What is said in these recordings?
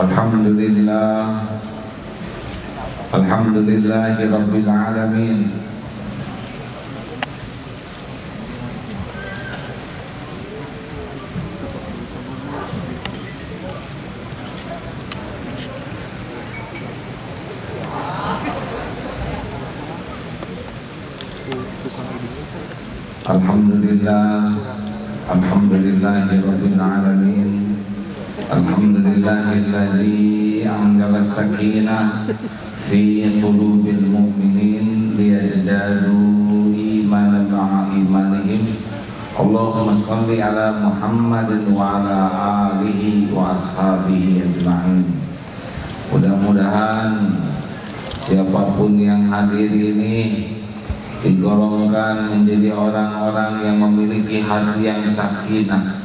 Alhamdulillah, Alhamdulillahi Rabbil Alamin. Alhamdulillah, Alhamdulillahi Rabbil Alamin. Alhamdulillahilladzi anzala as-sakinah fi qulubil mu'minin liyazdadu imanan ma'a imanihim. Allahumma shalli ala Muhammadin wa ala alihi wa ashabihi ajma'in. Mudah-mudahan siapapun yang hadir ini digolongkan menjadi orang-orang yang memiliki hati yang sakinah,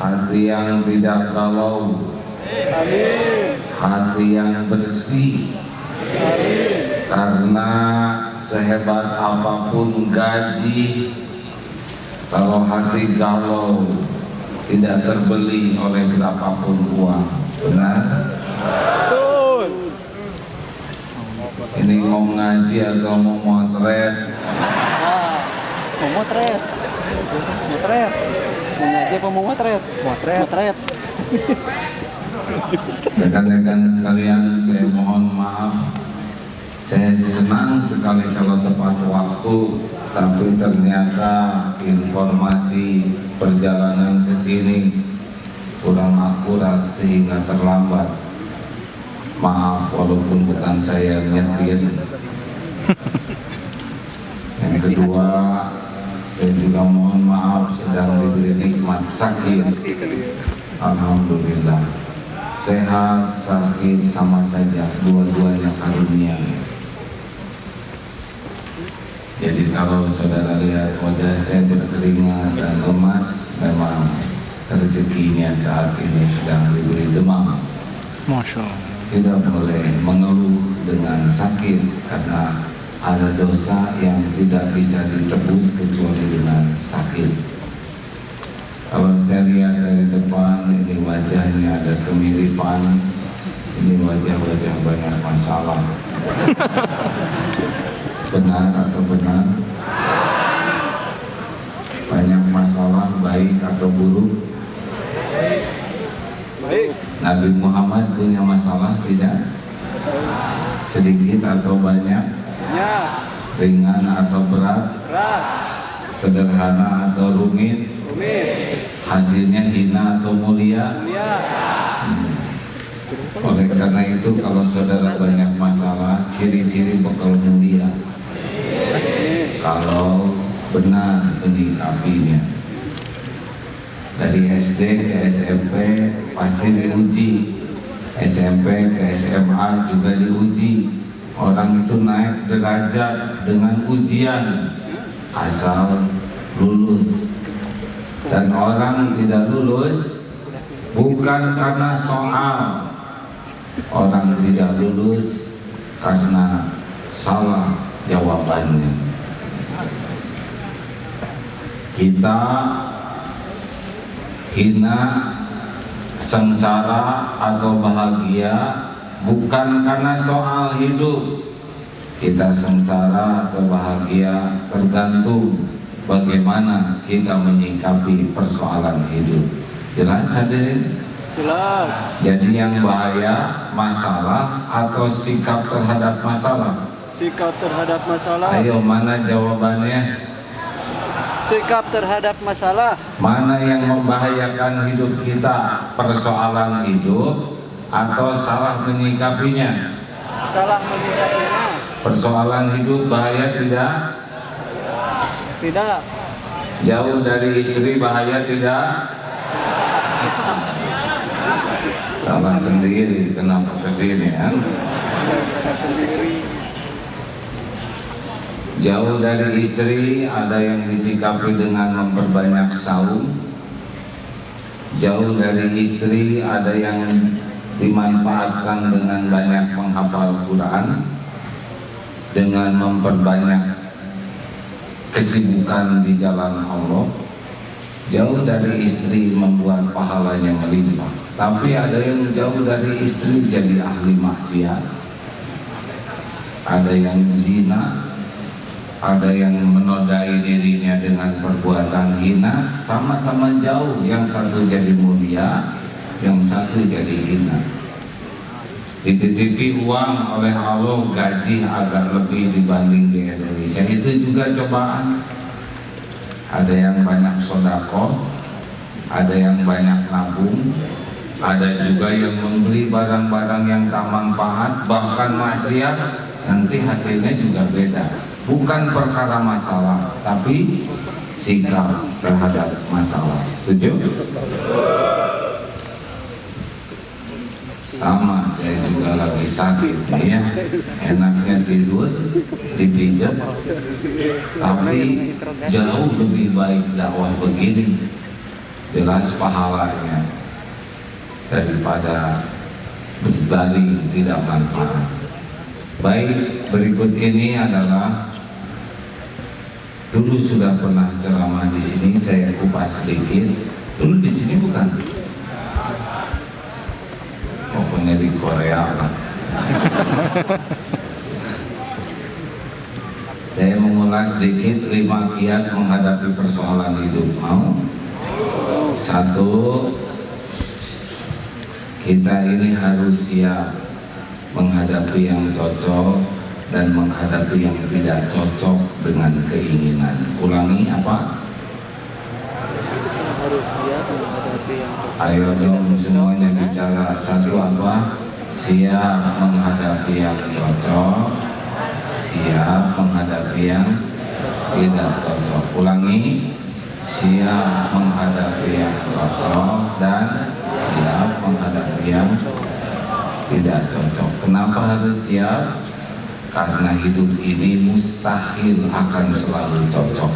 hati yang tidak galau, hati yang bersih. Karena sehebat apapun gaji, kalau hati galau tidak terbeli oleh berapapun uang. Benar? Ini mau ngaji atau mau motret? Mau motret. Motret. Mau ngaji apa mau motret? Motret. Rekan-rekan sekalian, saya mohon maaf. Saya senang sekali kalau tepat waktu, tapi ternyata informasi perjalanan ke sini kurang akurat sehingga terlambat. Maaf walaupun bukan saya nyetir. Yang kedua, saya juga mohon maaf sedang diberi nikmat sakit. Alhamdulillah, sehat sakit sama saja, dua-duanya karunia. Jadi kalau saudara lihat wajah saya berkeringat dan lemas, memang rezekinya saat ini sedang diberi demam. Masya Allah. Tidak boleh mengeluh dengan sakit, karena ada dosa yang tidak bisa ditebus kecuali dengan sakit. Kalau saya lihat dari depan, ini wajahnya ada kemiripan, ini wajah-wajah banyak masalah. Benar atau benar? Banyak masalah, baik atau buruk? Baik. Nabi Muhammad punya masalah tidak? Sedikit atau banyak? Ya. Ringan atau berat? Berat. Sederhana atau rumit? Rumit. Hasilnya hina atau mulia? Mulia. Oleh karena itu, kalau saudara banyak masalah, ciri-ciri bekal mulia kalau benar menyikapinya. Dari SD ke SMP pasti diuji, SMP ke SMA juga diuji. Orang itu naik derajat dengan ujian, asal lulus. Dan orang tidak lulus bukan karena soal, orang tidak lulus karena salah jawabannya. Kita hina, sengsara atau bahagia bukan karena soal hidup. Kita sengsara atau bahagia tergantung bagaimana kita menyikapi persoalan hidup. Jelas hadirin? Jelas. Jadi yang bahaya masalah atau sikap terhadap masalah? Sikap terhadap masalah. Ayo, mana jawabannya? Sikap terhadap masalah. Mana yang membahayakan hidup kita? Persoalan hidup atau salah menyikapinya? Salah menyikapinya. Persoalan hidup bahaya tidak? Tidak. Jauh dari istri bahaya tidak? Salah sendiri, kenapa kesini kan? Jauh dari istri, ada yang disikapi dengan memperbanyak saum. Jauh dari istri, ada yang dimanfaatkan dengan banyak menghafal Quran, dengan memperbanyak kesibukan di jalan Allah. Jauh dari istri membuat pahalanya melimpah. Tapi ada yang jauh dari istri jadi ahli maksiat, ada yang zina, ada yang menodai dirinya dengan perbuatan hina. Sama-sama jauh, yang satu jadi mulia, yang satu jadi hina. Dititipi uang oleh Allah, gaji agak lebih dibanding di Indonesia, itu juga cobaan. Ada yang banyak sodako, ada yang banyak nabung, ada juga yang membeli barang-barang yang tak manfaat, bahkan maksiat, nanti hasilnya juga beda. Bukan perkara masalah, tapi sikap terhadap masalah. Setuju? Sama, saya juga lagi sakit ya. Enaknya tidur, dipijat, tapi jauh lebih baik dakwah begini. Jelas pahalanya daripada berbaring tidak manfaat. Baik, berikut ini adalah dulu sudah pernah ceramah di sini, saya kupas sedikit. Dulu di sini bukan? Pokoknya di Korea lah. Saya mengulas sedikit 5 kiat menghadapi persoalan hidup. Mau? 1, kita ini harus siap menghadapi yang cocok dan menghadapi yang tidak cocok dengan keinginan. Ulangi apa? Harus siap menghadapi yang cocok. Ayo dong semuanya bicara. 1 apa? Siap menghadapi yang cocok, siap menghadapi yang tidak cocok. Ulangi. Siap menghadapi yang cocok dan siap menghadapi yang tidak cocok. Kenapa harus siap? Karena hidup ini mustahil akan selalu cocok.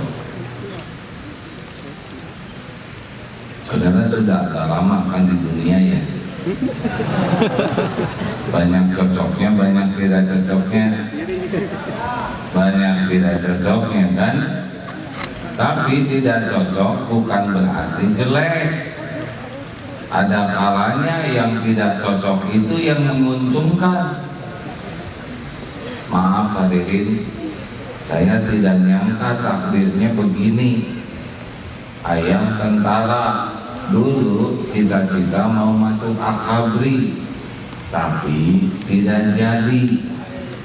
Saudara sudah agak lama kan di dunia ya. Banyak cocoknya, banyak tidak cocoknya. Banyak tidak cocoknya kan. Tapi tidak cocok bukan berarti jelek. Ada kalanya yang tidak cocok itu yang menguntungkan. Maaf hadirin, saya tidak nyangka takdirnya begini. Ayah tentara, dulu cita-cita mau masuk akabri, tapi tidak jadi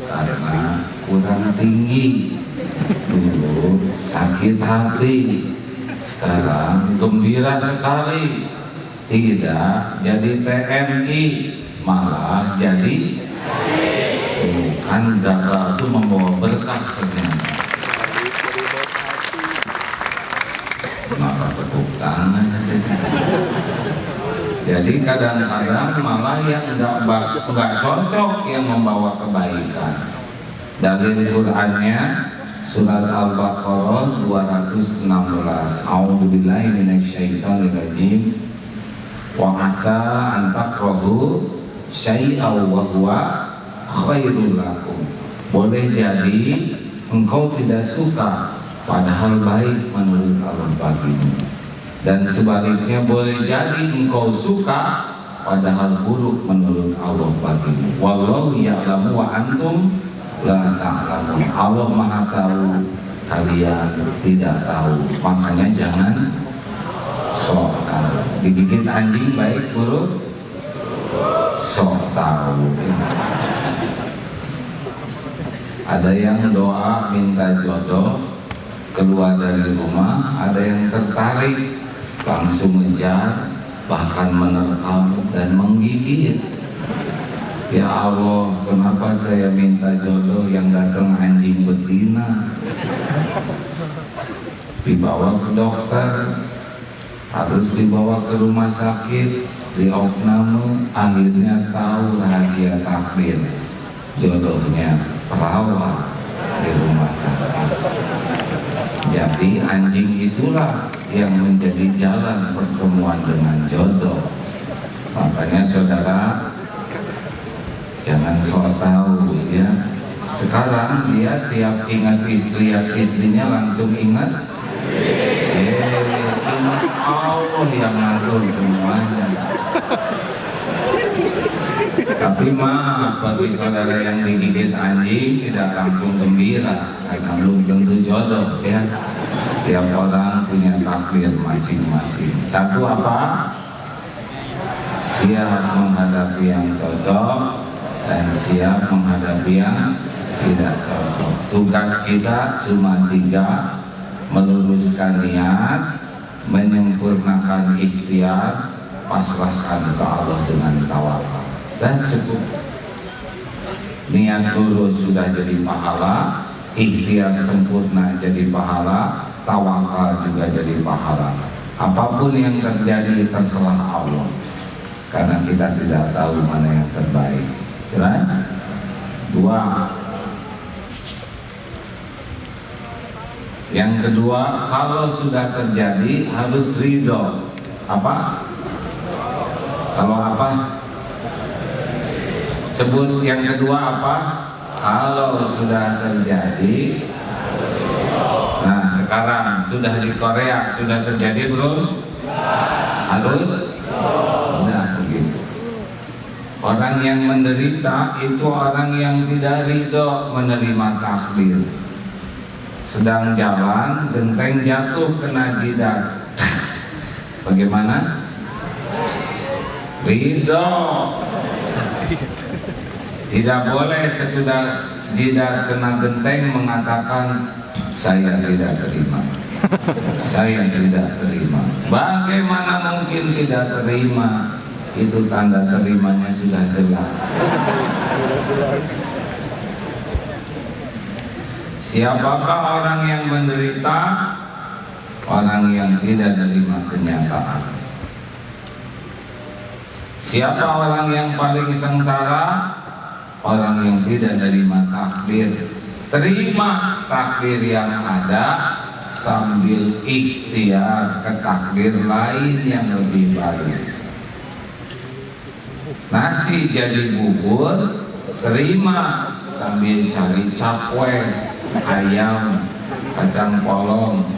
karena kurang tinggi. Dulu sakit hati, sekarang gembira sekali. Tidak jadi TNI, malah jadi kan gagal itu membawa berkah ternyata. Kenapa tepuk tangan aja? Jadi kadang-kadang malah yang nggak cocok yang membawa kebaikan. Dalil Qur'annya surat Al-Baqarah 216. A'udzubillahi minasyaitonirrajim. Wa asa an takrahu syai'aw wa huwa khairul lakum. Boleh jadi engkau tidak suka padahal baik menurut Allah bagimu, dan sebaliknya boleh jadi engkau suka padahal buruk menurut Allah bagimu. Wallahu ya'lamu wa antum la ta'lamun. Allah Maha tahu, kalian tidak tahu. Makanya jangan sok tahu. Digigit anjing baik buruk, sok tahu. Ada yang doa minta jodoh keluar dari rumah, ada yang tertarik langsung ngejar, bahkan menerkam dan menggigit. Ya Allah, kenapa saya minta jodoh yang datang anjing betina? Dibawa ke dokter, harus dibawa ke rumah sakit, diopname, akhirnya tahu rahasia takdir, jodohnya perawat di rumah sakit. Jadi anjing itulah yang menjadi jalan pertemuan dengan jodoh. Makanya saudara jangan sok tahu ya. Sekarang dia tiap ingat istrinya langsung ingat ingat Allah yang ngatur semuanya. Tapi maaf bagi saudara yang digigit anjing tidak langsung gembira karena belum tentu jodoh ya. Tiap orang punya takdir masing-masing. Satu apa? Siap menghadapi yang cocok dan siap menghadapi yang tidak cocok. Tugas kita cuma 3: meluruskan niat, menyempurnakan ikhtiar, pasrahkan ke Allah dengan tawakal. Dan cukup. Niat lurus sudah jadi pahala, ikhtiar sempurna jadi pahala, tawakal juga jadi pahala. Apapun yang terjadi terserah Allah, karena kita tidak tahu mana yang terbaik. Jelas? 2. Yang kedua, kalau sudah terjadi harus ridho. Apa? Kalau apa? Sebut yang kedua apa? Kalau sudah terjadi. Nah, sekarang sudah di Korea, sudah terjadi belum? Harus? Nah, begitu. Orang yang menderita itu orang yang tidak ridho menerima takdir. Sedang jalan, genteng jatuh kena jidat. Bagaimana? Ridho. Tidak boleh sesudah jidat kena genteng mengatakan saya tidak terima. Saya tidak terima. Bagaimana mungkin tidak terima? Itu tanda terimanya sudah jelas. Siapakah orang yang menderita? Orang yang tidak menerima kenyataan. Siapa orang yang paling sengsara? Orang yang tidak menerima takdir. Terima takdir yang ada sambil ikhtiar ke takdir lain yang lebih baik. Nasi jadi bubur, terima sambil cari cakwe, ayam, kacang polong,